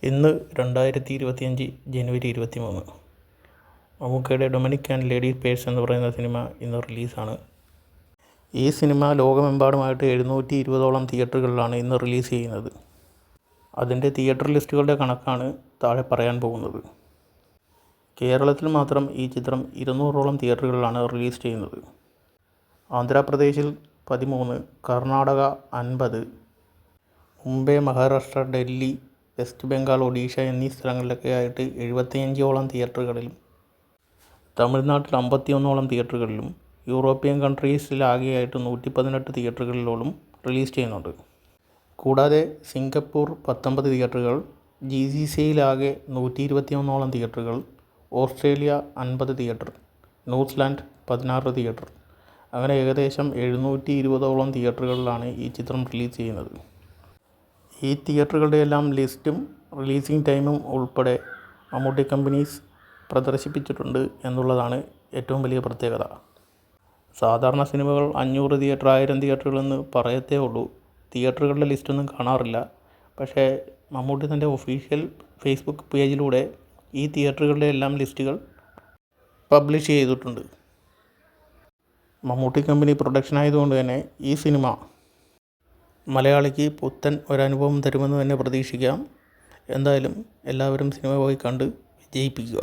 ഇന്ന് 2025 ജനുവരി 23. മമ്മൂക്കയുടെ Dominic and lady purse എന്ന് പറയുന്ന സിനിമ ഇന്ന് റിലീസാണ്. ഈ സിനിമ ലോകമെമ്പാടുമായിട്ട് 720ഓളം തിയേറ്ററുകളിലാണ് ഇന്ന് റിലീസ് ചെയ്യുന്നത്. അതിൻ്റെ തിയേറ്റർ ലിസ്റ്റുകളുടെ കണക്കാണ് താഴെ പറയാൻ പോകുന്നത്. കേരളത്തിൽ മാത്രം ഈ ചിത്രം 200ഓളം തിയേറ്ററുകളിലാണ് റിലീസ് ചെയ്യുന്നത്. ആന്ധ്രാപ്രദേശിൽ 13, കർണാടക 50, മുംബൈ, മഹാരാഷ്ട്ര, ഡൽഹി, വെസ്റ്റ് ബംഗാൾ, ഒഡീഷ എന്നീ സ്ഥലങ്ങളിലൊക്കെ ആയിട്ട് 75ഓളം തിയേറ്ററുകളിലും, തമിഴ്നാട്ടിൽ 51ഓളം തിയേറ്ററുകളിലും, യൂറോപ്യൻ കൺട്രീസിലാകെയായിട്ട് 118 തിയേറ്ററുകളിലോളം റിലീസ് ചെയ്യുന്നുണ്ട്. കൂടാതെ സിംഗപ്പൂർ 19 തിയേറ്ററുകൾ, GCCയിലാകെ 121ഓളം തിയേറ്ററുകൾ, ഓസ്ട്രേലിയ 50 തിയേറ്റർ, ന്യൂസിലാൻഡ് 16 തിയേറ്റർ, അങ്ങനെ ഏകദേശം 720ഓളം തിയേറ്ററുകളിലാണ് ഈ ചിത്രം റിലീസ് ചെയ്യുന്നത്. ഈ തിയേറ്ററുകളുടെ എല്ലാം ലിസ്റ്റും റിലീസിംഗ് ടൈമും ഉൾപ്പെടെ മമ്മൂട്ടി കമ്പനീസ് പ്രദർശിപ്പിച്ചിട്ടുണ്ട് എന്നുള്ളതാണ് ഏറ്റവും വലിയ പ്രത്യേകത. സാധാരണ സിനിമകൾ 500 തിയേറ്റർ, 1000 തിയേറ്ററുകളെന്ന് പറയത്തേ ഉള്ളൂ. തിയേറ്ററുകളുടെ ലിസ്റ്റൊന്നും കാണാറില്ല. പക്ഷേ മമ്മൂട്ടി തൻ്റെ ഒഫീഷ്യൽ ഫേസ്ബുക്ക് പേജിലൂടെ ഈ തിയേറ്ററുകളുടെ എല്ലാം ലിസ്റ്റുകൾ പബ്ലിഷ് ചെയ്തിട്ടുണ്ട്. മമ്മൂട്ടി കമ്പനി പ്രൊഡക്ഷൻ ആയതുകൊണ്ട് തന്നെ ഈ സിനിമ മലയാളിക്ക് പുത്തൻ ഒരനുഭവം തരുമെന്ന് തന്നെ പ്രതീക്ഷിക്കാം. എന്തായാലും എല്ലാവരും സിനിമ പോയി കണ്ട് വിജയിപ്പിക്കുക.